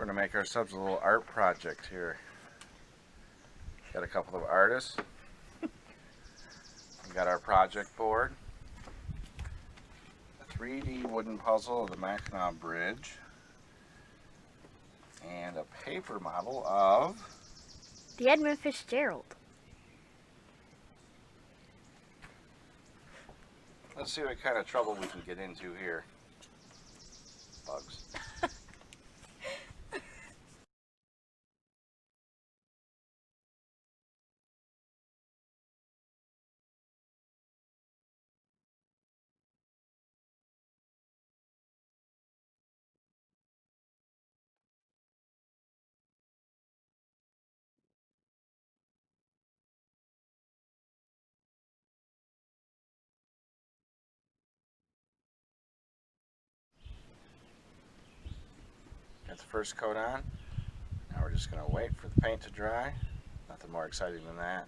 We're going to make ourselves a little art project here. Got a couple of artists. We got our project board. A 3D wooden puzzle of the Mackinaw Bridge. And a paper model of the Edmund Fitzgerald. Let's see what kind of trouble we can get into here. Bugs. Got the first coat on. Now we're just going to wait for the paint to dry. Nothing more exciting than that.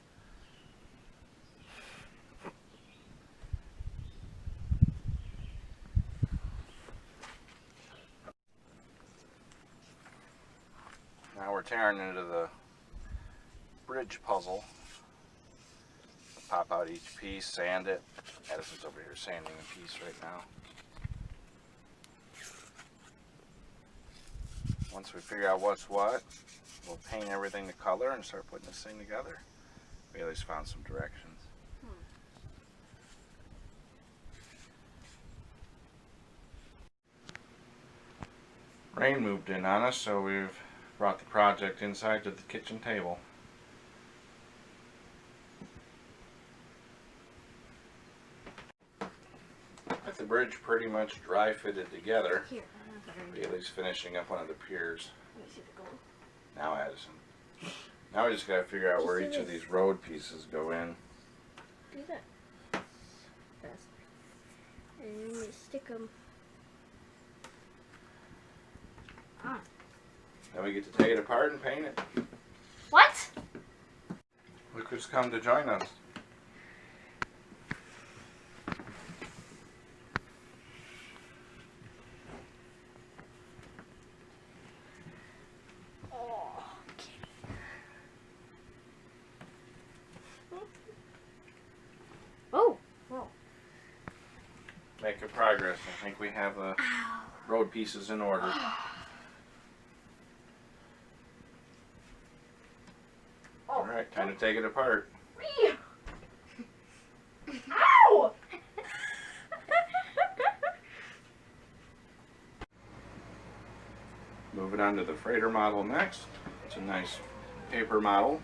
Now we're tearing into the bridge puzzle. Pop out each piece, sand it. Addison's over here sanding a piece right now. Once we figure out what's what, we'll paint everything to color and start putting this thing together. We at least found some directions. Rain moved in on us, so we've brought the project inside to the kitchen table. With the bridge pretty much dry fitted together, we're at least finishing up one of the piers. Now Addison. Now we just got to figure out where each of these road pieces go in. Do that. Fast. And you stick them. Ah. Then we get to take it apart and paint it. What? Look who's come to join us. Making progress. I think we have the road pieces in order. Alright, time to take it apart. Ow! Moving on to the freighter model next. It's a nice paper model,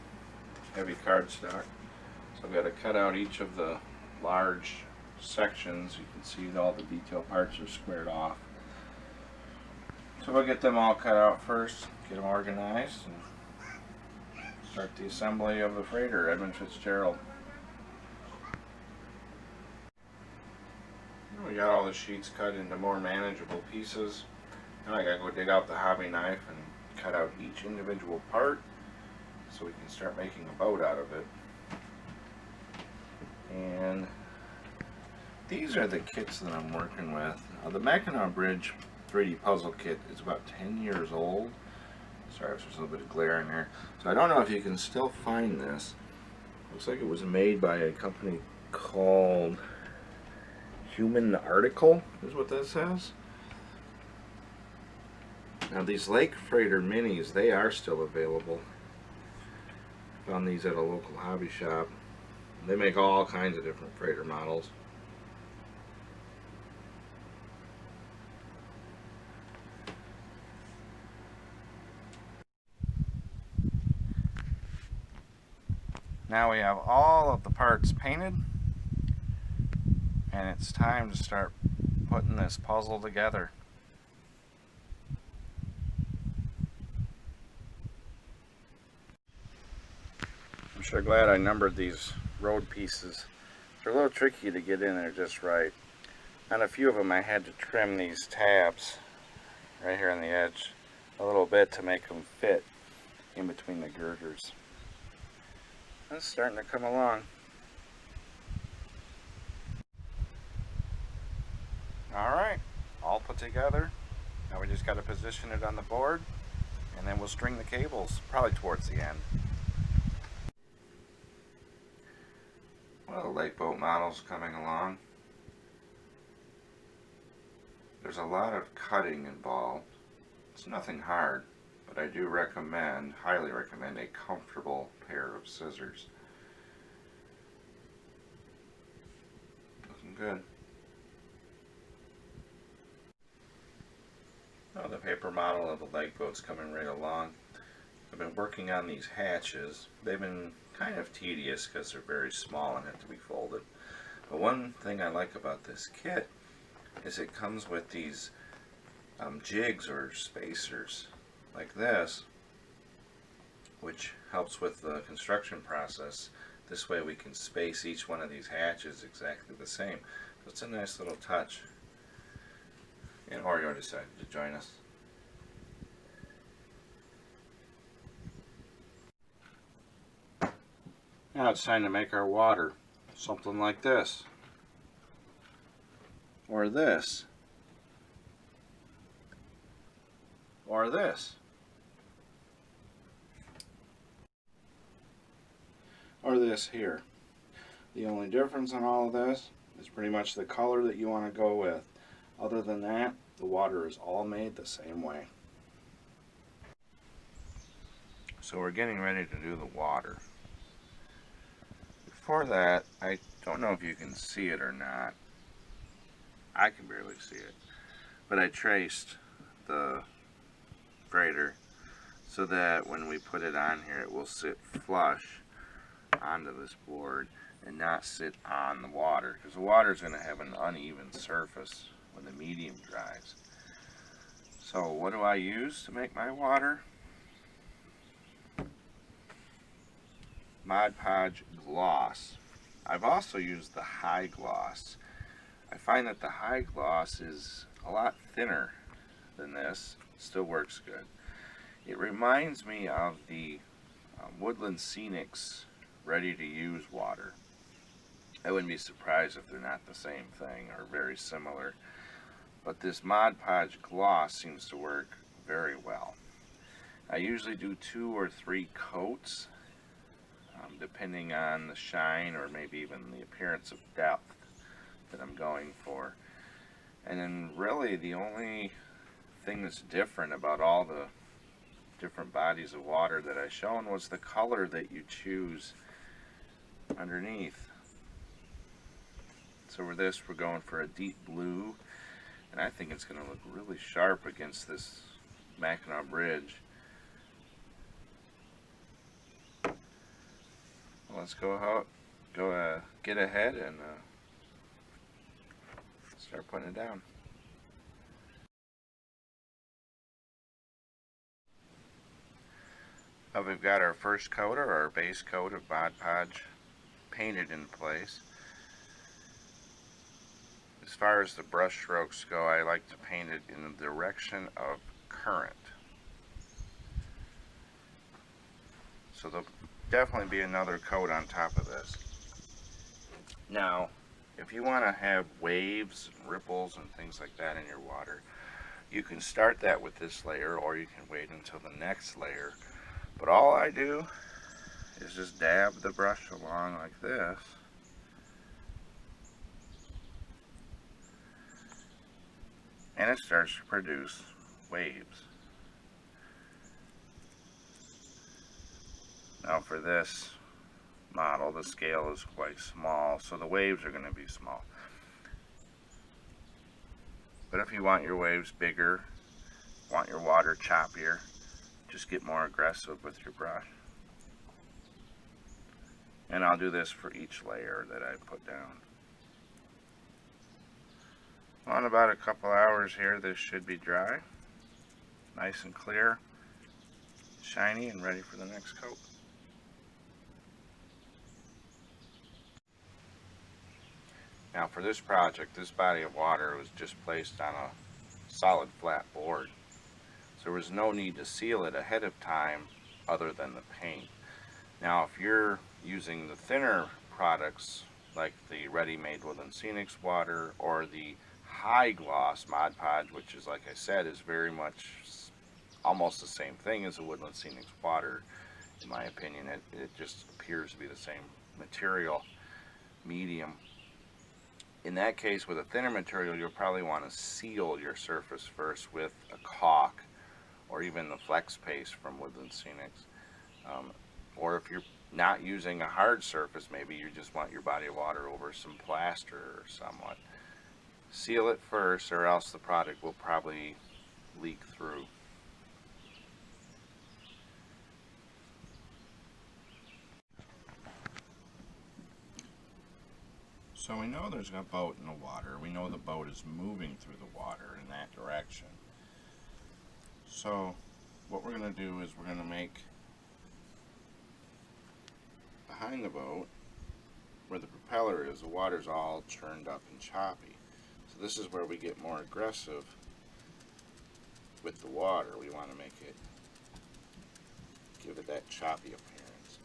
heavy cardstock. So I've got to cut out each of the large sections. You can see that all the detail parts are squared off. So we'll get them all cut out first, get them organized, and start the assembly of the freighter, Edmund Fitzgerald. We got all the sheets cut into more manageable pieces. Now I gotta go dig out the hobby knife and cut out each individual part so we can start making a boat out of it. And these are the kits that I'm working with. The Mackinaw Bridge 3D puzzle kit is about 10 years old. Sorry if there's a little bit of glare in here. So I don't know if you can still find this. Looks like it was made by a company called Human Article, is what that says. Now these Lake Freighter minis, they are still available. Found these at a local hobby shop. They make all kinds of different freighter models. Now we have all of the parts painted, and it's time to start putting this puzzle together. I'm sure glad I numbered these road pieces. They're a little tricky to get in there just right. On a few of them I had to trim these tabs right here on the edge a little bit to make them fit in between the girders. That's starting to come along. Alright, all put together. Now we just got to position it on the board and then we'll string the cables probably towards the end. Well, the lake boat model's coming along. There's a lot of cutting involved. It's nothing hard, but I do recommend, highly recommend, a comfortable pair of scissors. Looking good. Oh, the paper model of the lake boat's coming right along. I've been working on these hatches. They've been kind of tedious because they're very small and have to be folded. But one thing I like about this kit is it comes with these jigs or spacers like this, which helps with the construction process. This way we can space each one of these hatches exactly the same. So it's a nice little touch. And Oreo decided to join us. Now it's time to make our water. Something like this. Or this. Or this. Or this here. The only difference in all of this is pretty much the color that you want to go with. Other than that, the water is all made the same way. So we're getting ready to do the water. Before that, I don't know if you can see it or not. I can barely see it. But I traced the freighter so that when we put it on here, it will sit flush onto this board and not sit on the water, because the water is going to have an uneven surface when the medium dries. So what do I use to make my water? Mod Podge gloss. I've also used the high gloss. I find that the high gloss is a lot thinner than this. Still works good. It reminds me of the Woodland Scenics ready to use water. I wouldn't be surprised if they're not the same thing or very similar. But this Mod Podge gloss seems to work very well. I usually do 2 or 3 coats, depending on the shine or maybe even the appearance of depth that I'm going for. And then really the only thing that's different about all the different bodies of water that I've shown was the color that you choose underneath. So for this, we're going for a deep blue, and I think it's going to look really sharp against this Mackinaw Bridge. Well, let's get ahead and start putting it down. We've got our first coat, or our base coat of Mod Podge painted in place. As far as the brush strokes go, I like to paint it in the direction of current. So there'll definitely be another coat on top of this. Now, if you want to have waves and ripples and things like that in your water, you can start that with this layer, or you can wait until the next layer. But all I do is just dab the brush along like this. And it starts to produce waves. Now for this model, the scale is quite small, so the waves are going to be small. But if you want your waves bigger, want your water choppier, just get more aggressive with your brush. And I'll do this for each layer that I put down. Well, in about a couple hours here, this should be dry, nice and clear, shiny, and ready for the next coat. Now for this project, this body of water was just placed on a solid flat board. So there was no need to seal it ahead of time other than the paint. Now if you're using the thinner products like the ready-made Woodland Scenics water or the high gloss Mod Podge, which is, like I said, is very much almost the same thing as the Woodland Scenics water. In my opinion, it just appears to be the same material, medium. In that case, with a thinner material, you'll probably want to seal your surface first with a caulk, or even the flex paste from Woodland Scenics. Or if you're not using a hard surface, maybe you just want your body of water over some plaster or somewhat. Seal it first, or else the product will probably leak through. So we know there's a boat in the water. We know the boat is moving through the water in that direction. So what we're going to do is we're going to make behind the boat, where the propeller is, the water's all churned up and choppy. So this is where we get more aggressive with the water. We want to make it, give it that choppy appearance.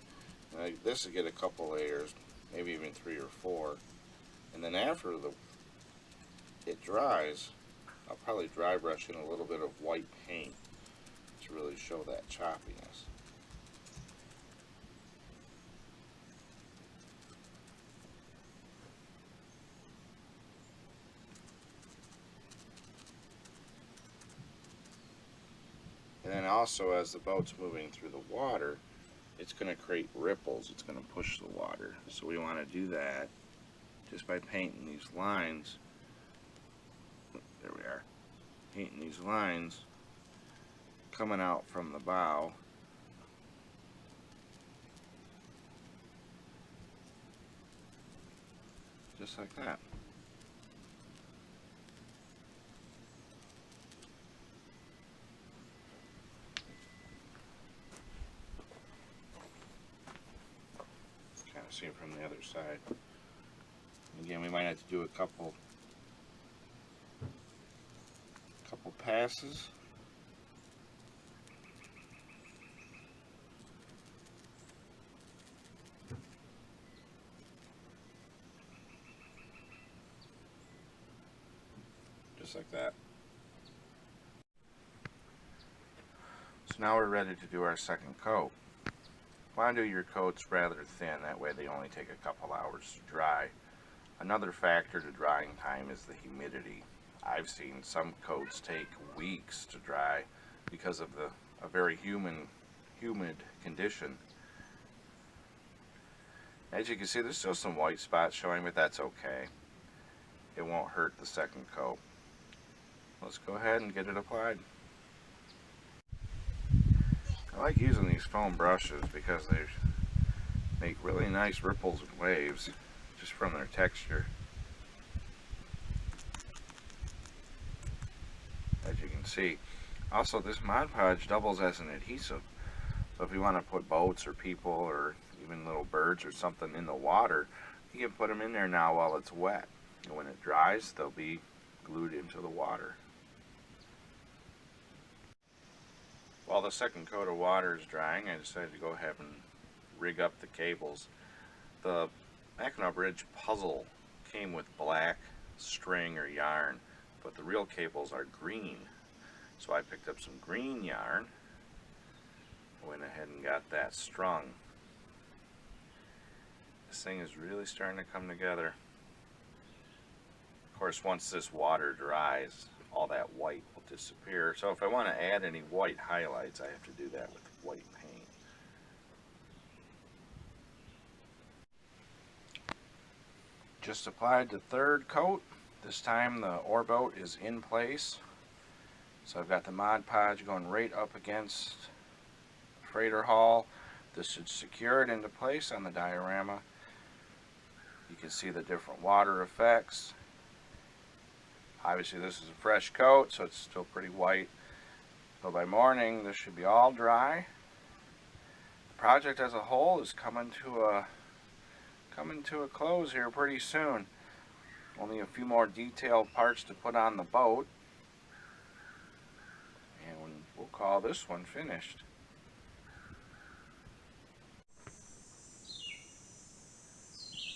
And this will get a couple layers, maybe even 3 or 4. And then after it dries, I'll probably dry brush in a little bit of white paint to really show that choppiness. And then also, as the boat's moving through the water, it's going to create ripples. It's going to push the water. So we want to do that just by painting these lines. There we are. Painting these lines coming out from the bow. Just like that. Kind of see it from the other side. Again, we might have to do a couple passes. Just like that. So now we're ready to do our second coat. Want to do your coats rather thin, that way they only take a couple hours to dry. Another factor to drying time is the humidity. I've seen some coats take weeks to dry because of a very humid condition. As you can see, there's still some white spots showing, but that's okay. It won't hurt the second coat. Let's go ahead and get it applied. I like using these foam brushes because they make really nice ripples and waves just from their texture. As you can see. Also, this Mod Podge doubles as an adhesive. So if you want to put boats or people or even little birds or something in the water, you can put them in there now while it's wet. And when it dries, they'll be glued into the water. While the second coat of water is drying, I decided to go ahead and rig up the cables. The Mackinaw Bridge puzzle came with black string or yarn, but the real cables are green. So I picked up some green yarn, went ahead and got that strung. This thing is really starting to come together. Of course, once this water dries, all that white will disappear. So if I want to add any white highlights, I have to do that with white paint. Just applied the third coat. This time the oar boat is in place. So I've got the Mod Podge going right up against the freighter hull. This should secure it into place on the diorama. You can see the different water effects. Obviously this is a fresh coat, so it's still pretty white. So by morning this should be all dry. The project as a whole is coming to a close here pretty soon. Only a few more detailed parts to put on the boat, and we'll call this one finished.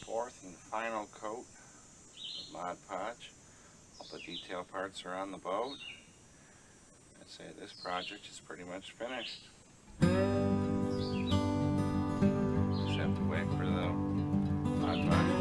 Fourth and final coat of Mod Podge. All the detail parts are on the boat. That's say this project is pretty much finished. Just have to wait for the Mod Podge